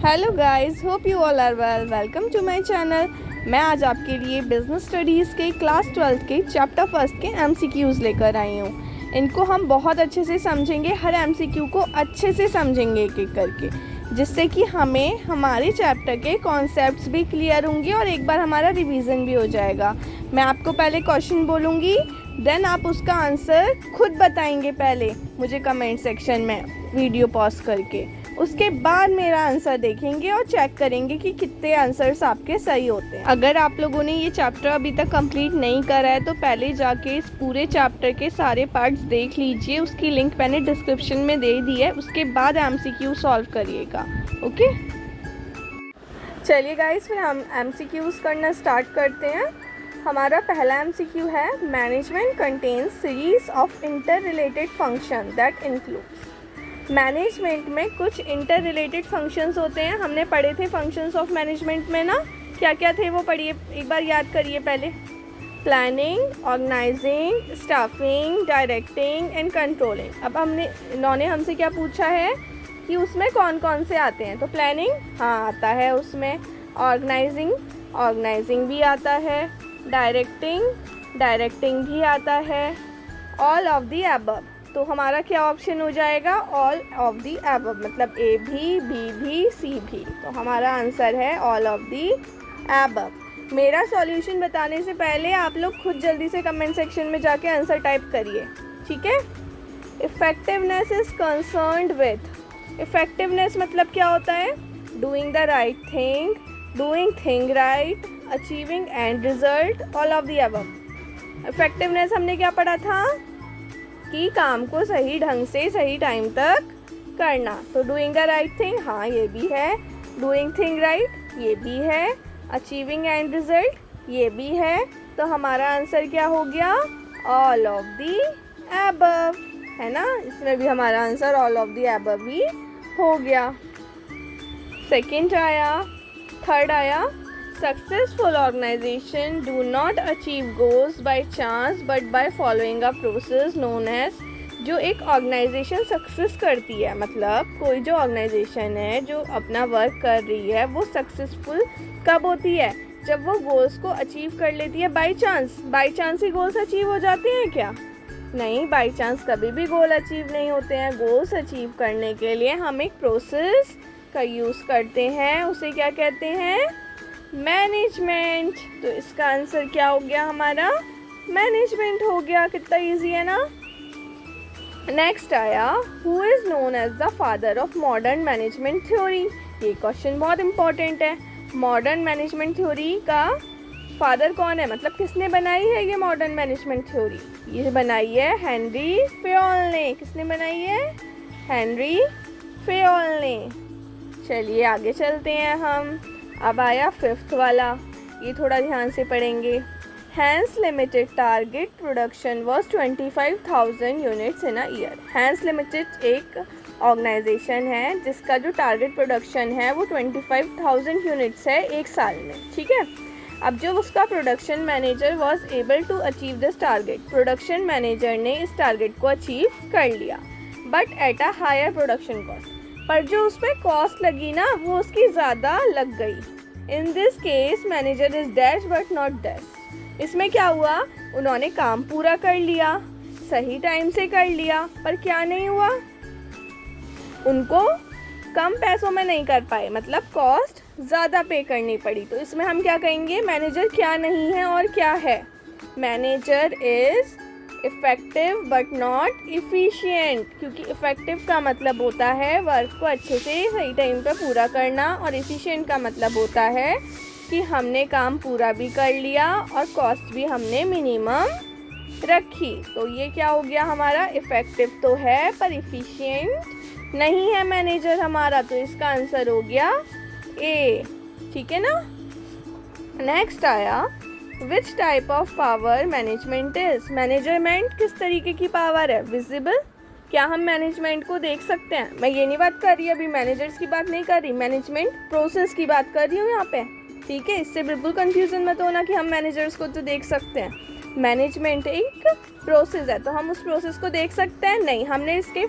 Hello guys, hope you all are well. Welcome to my channel. मैं आज आपके लिए बिज़नेस स्टडीज़ के क्लास 12 के चैप्टर फर्स्ट के एमसीक्यूज़ लेकर आई हूँ। इनको हम बहुत अच्छे से समझेंगे, हर एमसीक्यू को अच्छे से समझेंगे एक एक करके, जिससे कि हमें हमारे चैप्टर के कॉन्सेप्ट्स भी क्लियर होंगे और एक बार हमारा रिवीजन भी हो जाएगा। मैं आपको पहले क्वेश्चन बोलूँगी, देन आप उसका आंसर खुद बताएंगे पहले मुझे कमेंट सेक्शन में वीडियो पॉज करके। उसके बाद मेरा आंसर देखेंगे और चेक करेंगे कि कितने आंसर्स आपके सही होते हैं। अगर आप लोगों ने ये चैप्टर अभी तक कंप्लीट नहीं करा है तो पहले जाके इस पूरे चैप्टर के सारे पार्ट्स देख लीजिए। उसकी लिंक मैंने डिस्क्रिप्शन में दे दी है। उसके बाद एमसीक्यू सॉल्व करिएगा। ओके, चलिए गाइस, फिर हम एमसीक्यूज करना स्टार्ट करते हैं। हमारा पहला एमसीक्यू है, management contains series of inter related function that includes. Management में कुछ इंटर रिलेटेड फंक्शंस होते हैं। हमने पढ़े थे फंक्शंस ऑफ मैनेजमेंट में ना, क्या क्या थे वो पढ़िए, एक बार याद करिए पहले। Planning, organising, staffing, directing and controlling. अब इन्होंने हमसे क्या पूछा है कि उसमें कौन कौन से आते हैं। तो प्लानिंग हाँ आता है उसमें, ऑर्गेनाइजिंग भी आता है, डायरेक्टिंग भी आता है, ऑल ऑफ द अबव। तो हमारा क्या ऑप्शन हो जाएगा, ऑल ऑफ द अबव, मतलब ए भी, बी भी, सी भी। तो हमारा आंसर है ऑल ऑफ द अबव। मेरा सॉल्यूशन बताने से पहले आप लोग खुद जल्दी से कमेंट सेक्शन में जाके आंसर टाइप करिए, ठीक है। Effectiveness is concerned with, effectiveness मतलब क्या होता है, doing the right thing, doing thing right, achieving and result, all of the above. Effectiveness हमने क्या पढ़ा था कि काम को सही ढंग से सही टाइम तक करना। तो डूइंग द राइट थिंग हाँ ये भी है, डूइंग थिंग राइट ये भी है, अचीविंग एंड रिजल्ट ये भी है। तो हमारा आंसर क्या हो गया, ऑल ऑफ द अबव, है ना। इसमें भी हमारा answer all of the above ही हो गया। सेकंड आया, थर्ड आया, successful organization do not achieve goals by chance but by following a process known as. जो एक ऑर्गेनाइजेशन सक्सेस करती है, मतलब कोई जो ऑर्गेनाइजेशन है जो अपना वर्क कर रही है, वो सक्सेसफुल कब होती है, जब वो गोल्स को अचीव कर लेती है by chance. By chance he goals achieve हो जाते हैं क्या? नहीं, बाय चांस कभी भी गोल अचीव नहीं होते हैं। गोल्स अचीव करने के लिए हम एक प्रोसेस का यूज़ करते हैं, उसे क्या कहते हैं, मैनेजमेंट। तो इसका आंसर क्या हो गया हमारा, मैनेजमेंट हो गया। कितना इजी है ना। नेक्स्ट आया, who is known as the father of modern management theory. ये क्वेश्चन बहुत इंपॉर्टेंट है। मॉडर्न मैनेजमेंट थ्योरी का फादर कौन है, मतलब किसने बनाई है ये मॉडर्न मैनेजमेंट थ्योरी। ये बनाई है हेनरी फेयोल ने। किसने बनाई है, हेनरी फेयोल ने। चलिए आगे चलते हैं हम। अब आया फिफ्थ वाला, ये थोड़ा ध्यान से पढ़ेंगे। Hans limited target production was 25,000 units in a year. Hans limited एक ऑर्गेनाइजेशन है जिसका जो टारगेट प्रोडक्शन है वो 25,000 यूनिट्स है एक साल में, ठीक है। अब जो उसका production manager was able to achieve this target, production manager ने इस टारगेट को अचीव कर लिया, but at a higher production cost. पर जो उस पर कॉस्ट लगी ना वो उसकी ज़्यादा लग गई। In this case manager is dash but not dash. इसमें क्या हुआ, उन्होंने काम पूरा कर लिया, सही टाइम से कर लिया, पर क्या नहीं हुआ, उनको कम पैसों में नहीं कर पाए, मतलब कॉस्ट ज़्यादा पे करनी पड़ी। तो इसमें हम क्या कहेंगे, मैनेजर क्या नहीं है और क्या है, manager is effective but not efficient. क्योंकि इफ़ेक्टिव का मतलब होता है वर्क को अच्छे से सही टाइम पर पूरा करना, और इफ़िशियंट का मतलब होता है कि हमने काम पूरा भी कर लिया और कॉस्ट भी हमने मिनिमम रखी। तो ये क्या हो गया हमारा, इफ़ेक्टिव तो है पर इफ़िशियंट नहीं है मैनेजर हमारा। तो इसका आंसर हो गया ए, ठीक है ना। नेक्स्ट आया, which type of power management is. Management किस तरीके की पावर है, विजिबल। क्या हम मैनेजमेंट को देख सकते हैं? मैं ये नहीं बात कर रही, अभी मैनेजर्स की बात नहीं कर रही, मैनेजमेंट प्रोसेस की बात कर रही हूँ यहाँ पे, ठीक है। इससे बिल्कुल कंफ्यूजन मत होना कि हम मैनेजर्स को तो देख सकते हैं। मैनेजमेंट एक प्रोसेस है, तो हम उस प्रोसेस को देख सकते हैं? नहीं। हमने इसके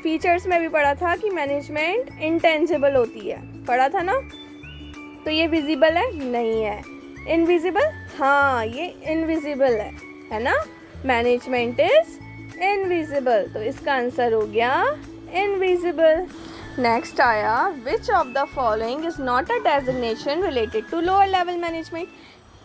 फीचर्स में भी पढ़ा था कि मैनेजमेंट इंटेंजिबल होती है, पढ़ा था ना। तो ये विजिबल है? नहीं है। इनविजिबल? हाँ, ये इनविजिबल है ना। मैनेजमेंट इज इनविजिबल, तो इसका आंसर हो गया इनविजिबल। नेक्स्ट आया, which of the following is not a designation related to lower level management.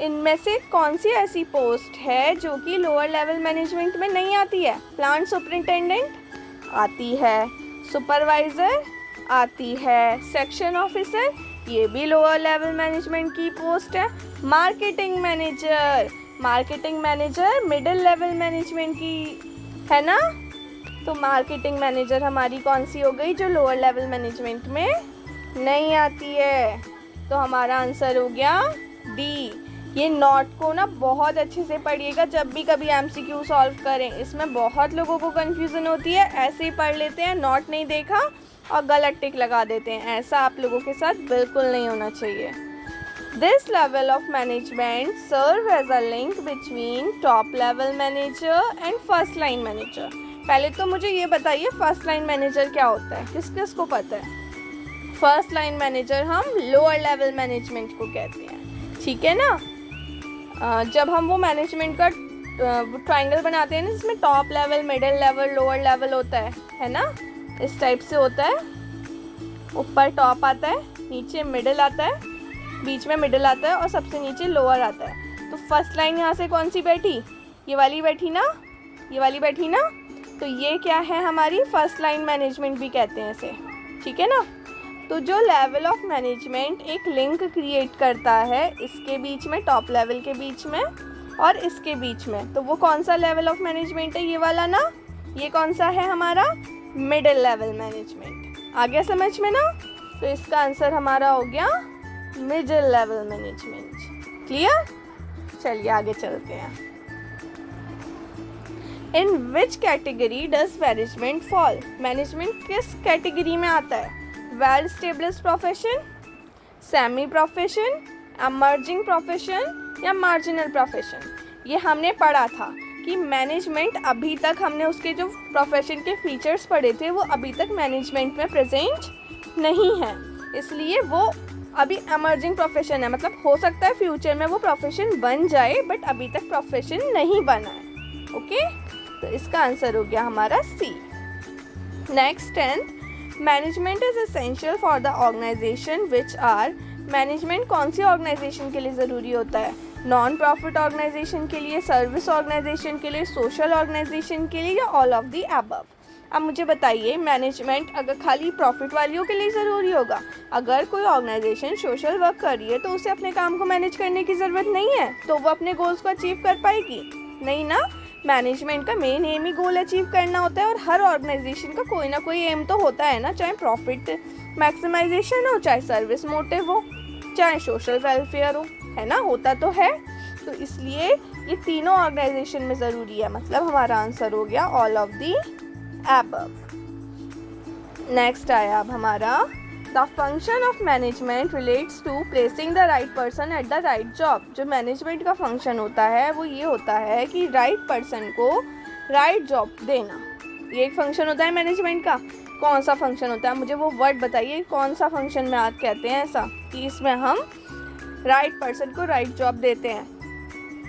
इनमें से कौन सी ऐसी पोस्ट है जो कि लोअर लेवल मैनेजमेंट में नहीं आती है? प्लांट सुपरिटेंडेंट आती है, सुपरवाइज़र आती है, सेक्शन ऑफिसर, ये भी लोअर लेवल मैनेजमेंट की पोस्ट है। Marketing manager, marketing manager middle level management की है ना। तो मार्केटिंग मैनेजर हमारी कौन सी हो गई जो लोअर लेवल मैनेजमेंट में नहीं आती है? तो हमारा आंसर हो गया डी। ये नॉट को ना बहुत अच्छे से पढ़िएगा जब भी कभी एमसीक्यू सॉल्व करें। इसमें बहुत लोगों को कन्फ्यूज़न होती है, ऐसे ही पढ़ लेते हैं, नॉट नहीं देखा और गलत टिक लगा देते हैं। ऐसा आप लोगों के साथ बिल्कुल नहीं होना चाहिए। This level of management serve as a link between top level manager and first line manager. पहले तो मुझे ये बताइए फर्स्ट लाइन मैनेजर क्या होता है, किस किस को पता है? फर्स्ट लाइन मैनेजर हम लोअर लेवल मैनेजमेंट को कहते हैं, ठीक है ना। जब हम वो मैनेजमेंट का ट्रायंगल बनाते हैं ना जिसमें top level, middle level, lower level होता है ना, इस टाइप से होता है। ऊपर टॉप आता है, नीचे मिडिल आता है, बीच में मिडिल आता है और सबसे नीचे लोअर आता है। तो फर्स्ट लाइन यहाँ से कौन सी बैठी? ये वाली बैठी ना, ये वाली बैठी ना। तो ये क्या है हमारी फर्स्ट लाइन मैनेजमेंट भी कहते हैं इसे, ठीक है ना। तो जो लेवल ऑफ मैनेजमेंट एक लिंक क्रिएट करता है इसके बीच में, टॉप लेवल के बीच में और इसके बीच में, तो वो कौन सा लेवल ऑफ मैनेजमेंट है? ये वाला ना। ये कौन सा है हमारा? Middle level management. आ गया समझ में ना। तो इसका आंसर हमारा हो गया मिडिल लेवल मैनेजमेंट। क्लियर? चलिए आगे चलते हैं। In which category does management fall? Management किस कैटेगरी में आता है? Well established profession, semi profession, emerging profession या मार्जिनल प्रोफेशन? ये हमने पढ़ा था कि मैनेजमेंट अभी तक हमने उसके जो प्रोफेशन के फीचर्स पढ़े थे वो अभी तक मैनेजमेंट में प्रेजेंट नहीं है, इसलिए वो अभी एमर्जिंग प्रोफेशन है। मतलब हो सकता है फ्यूचर में वो प्रोफेशन बन जाए बट अभी तक प्रोफेशन नहीं बना है। ओके, तो इसका आंसर हो गया हमारा C. Next 10th, management is essential for the organisation which are. Management कौन सी ऑर्गेनाइजेशन के लिए ज़रूरी होता है? नॉन प्रॉफिट ऑर्गेनाइजेशन के लिए, सर्विस ऑर्गेनाइजेशन के लिए, सोशल ऑर्गेनाइजेशन के लिए या ऑल ऑफ द अबव? अब मुझे बताइए, मैनेजमेंट अगर खाली प्रॉफिट वालियों के लिए ज़रूरी होगा? अगर कोई ऑर्गेनाइजेशन सोशल वर्क कर रही है तो उसे अपने काम को मैनेज करने की ज़रूरत नहीं है, तो वो अपने गोल्स को अचीव कर पाएगी? नहीं ना। मैनेजमेंट का मेन एम ही गोल अचीव करना होता है और हर ऑर्गेनाइजेशन का कोई ना कोई एम तो होता है ना, चाहे प्रॉफिट मैक्सिमाइजेशन हो, चाहे सर्विस मोटिव हो, चाहे सोशल वेलफेयर हो, है ना, होता तो है। तो इसलिए ये तीनों ऑर्गेनाइजेशन में ज़रूरी है। मतलब हमारा आंसर हो गया all of the above. Next आया अब हमारा, the function of management relates to placing the right person at the right job. जो मैनेजमेंट का फंक्शन होता है वो ये होता है कि राइट पर्सन को राइट जॉब देना। ये एक फंक्शन होता है मैनेजमेंट का। कौन सा फंक्शन होता है? मुझे वो वर्ड बताइए, कौन सा फंक्शन में आप कहते हैं ऐसा कि इसमें हम राइट पर्सन को राइट जॉब देते हैं?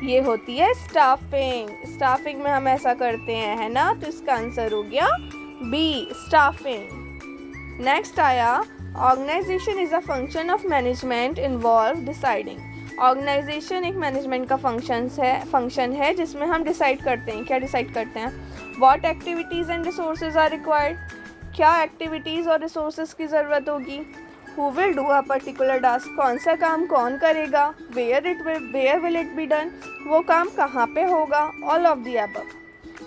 ये होती है स्टाफिंग। स्टाफिंग में हम ऐसा करते हैं, है ना। तो इसका आंसर हो गया बी, स्टाफिंग। नेक्स्ट आया, organisation is a function of management involve deciding. Organisation एक मैनेजमेंट का फंक्शन है जिसमें हम डिसाइड करते हैं। क्या डिसाइड करते हैं? What activities and resources are required. क्या एक्टिविटीज़ और रिसोर्सेज की ज़रूरत होगी? Who will do a particular task. कौन सा काम कौन करेगा? Where will it be done. वो काम कहाँ पे होगा? All of the above.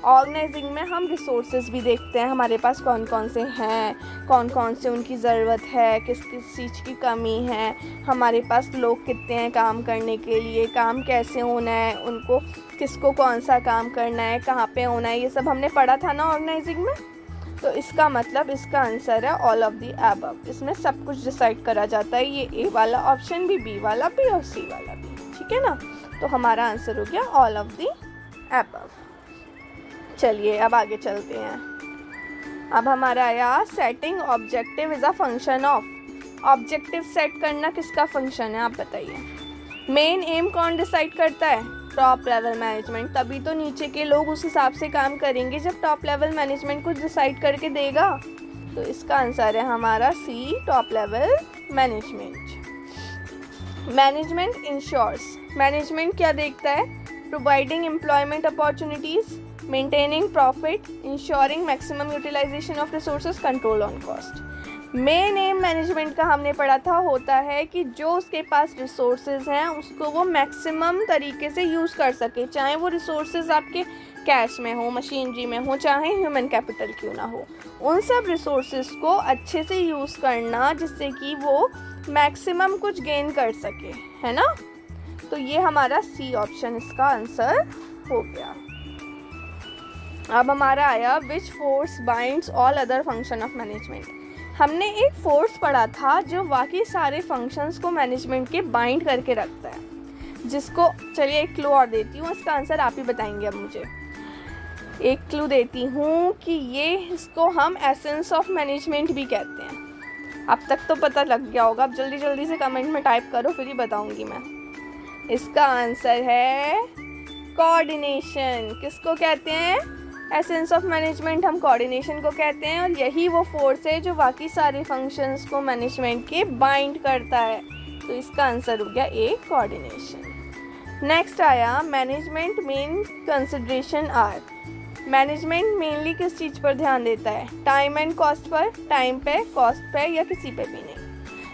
Organising में हम रिसोर्सेज भी देखते हैं, हमारे पास कौन कौन से हैं, कौन कौन से उनकी ज़रूरत है, किस किस चीज़ की कमी है, हमारे पास लोग कितने हैं काम करने के लिए, काम कैसे होना है, उनको किसको कौन सा काम करना है, कहाँ पे होना है, ये सब हमने पढ़ा था ना ऑर्गेनाइजिंग में। तो इसका मतलब इसका आंसर है ऑल ऑफ द अबव। इसमें सब कुछ डिसाइड करा जाता है, ये ए वाला ऑप्शन भी, बी वाला भी और सी वाला भी, ठीक है ना। तो हमारा आंसर हो गया ऑल ऑफ द अबव। चलिए अब आगे चलते हैं। अब हमारा आया, setting objective is a function of. Objective set करना किसका फंक्शन है, आप बताइए। मेन एम कौन डिसाइड करता है, टॉप लेवल मैनेजमेंट। तभी तो नीचे के लोग उस हिसाब से काम करेंगे जब टॉप लेवल मैनेजमेंट कुछ डिसाइड करके देगा। तो इसका आंसर है हमारा C, top level management. Management ensures, management क्या देखता है, providing employment opportunities, maintaining profit, ensuring maximum utilisation of resources, control on cost. Main aim management का हमने पढ़ा था होता है कि जो उसके पास रिसोर्सेज हैं उसको वो मैक्सिमम तरीके से यूज़ कर सके, चाहे वो रिसोर्सेज आपके कैश में हो, मशीनरी में हो, चाहे ह्यूमन कैपिटल क्यों ना हो, उन सब रिसोर्सेज को अच्छे से यूज़ करना जिससे कि वो मैक्सिमम कुछ गेन कर सके, है ना। तो ये हमारा सी ऑप्शन इसका आंसर हो गया। अब हमारा आया which force binds all other function of management. हमने एक फोर्स पढ़ा था जो बाकी सारे फंक्शंस को मैनेजमेंट के बाइंड करके रखता है, जिसको चलिए एक क्लू और देती हूँ, इसका आंसर आप ही बताएंगे। अब मुझे एक क्लू देती हूँ कि ये इसको हम एसेंस ऑफ मैनेजमेंट भी कहते हैं। अब तक तो पता लग गया होगा, अब जल्दी जल्दी से कमेंट में टाइप करो फिर ही बताऊँगी मैं। इसका आंसर है कोऑर्डिनेशन। किसको कहते हैं, एसेंस ऑफ मैनेजमेंट हम कोऑर्डिनेशन को कहते हैं, और यही वो फोर्स है जो बाकी सारे फंक्शंस को मैनेजमेंट के बाइंड करता है। तो इसका आंसर हो गया ए, कोऑर्डिनेशन। नेक्स्ट आया management main consideration are. Management mainly किस चीज़ पर ध्यान देता है, टाइम एंड कॉस्ट पर, टाइम पे, कॉस्ट पे, या किसी पे भी नहीं।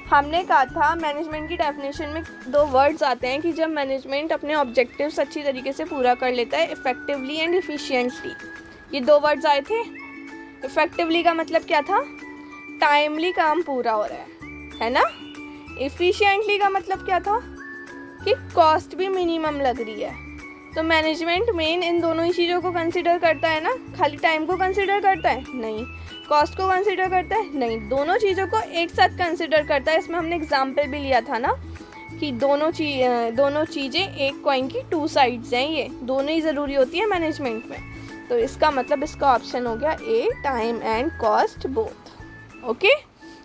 हमने कहा था मैनेजमेंट की डेफिनेशन में दो वर्ड्स आते हैं कि जब मैनेजमेंट अपने ऑब्जेक्टिव्स अच्छी तरीके से पूरा कर लेता है, इफ़ेक्टिवली एंड एफिशिएंटली। ये दो वर्ड्स आए थे। इफ़ेक्टिवली का मतलब क्या था, टाइमली काम पूरा हो रहा है ना। एफिशिएंटली का मतलब क्या था कि कॉस्ट भी मिनिमम लग रही है। तो मैनेजमेंट मेन इन दोनों ही चीज़ों को कंसिडर करता है ना, खाली टाइम को कंसिडर करता है नहीं, कॉस्ट को कंसिडर करता है नहीं, दोनों चीज़ों को एक साथ कंसिडर करता है। इसमें हमने एग्जाम्पल भी लिया था ना कि दोनों चीज़ें एक कॉइन की टू साइड्स हैं, ये दोनों ही ज़रूरी होती है मैनेजमेंट में। तो इसका मतलब इसका ऑप्शन हो गया A, time and cost both. Okay,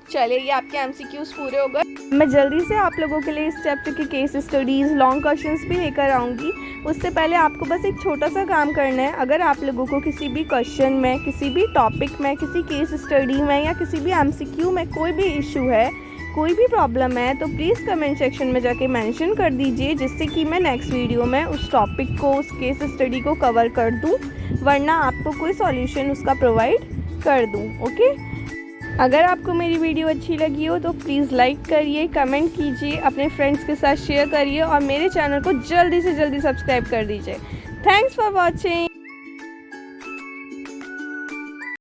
चलिए ये आपके एमसीक्यूज पूरे हो गए। मैं जल्दी से आप लोगों के लिए इस चैप्टर के केस स्टडीज़, लॉन्ग क्वेश्चंस भी लेकर आऊँगी। उससे पहले आपको बस एक छोटा सा काम करना है। अगर आप लोगों को किसी भी क्वेश्चन में, किसी भी टॉपिक में, किसी केस स्टडी में या किसी भी एमसीक्यू में कोई भी इशू है, कोई भी प्रॉब्लम है, तो प्लीज़ कमेंट सेक्शन में जाके मेंशन कर दीजिए, जिससे कि मैं नेक्स्ट वीडियो में उस टॉपिक को, उस केस स्टडी को कवर कर दूँ, वरना आपको कोई सॉल्यूशन उसका प्रोवाइड कर दूँ। ओके, अगर आपको मेरी वीडियो अच्छी लगी हो तो प्लीज़ लाइक करिए, कमेंट कीजिए, अपने फ्रेंड्स के साथ शेयर करिए और मेरे चैनल को जल्दी से जल्दी सब्सक्राइब कर दीजिए। Thanks for watching.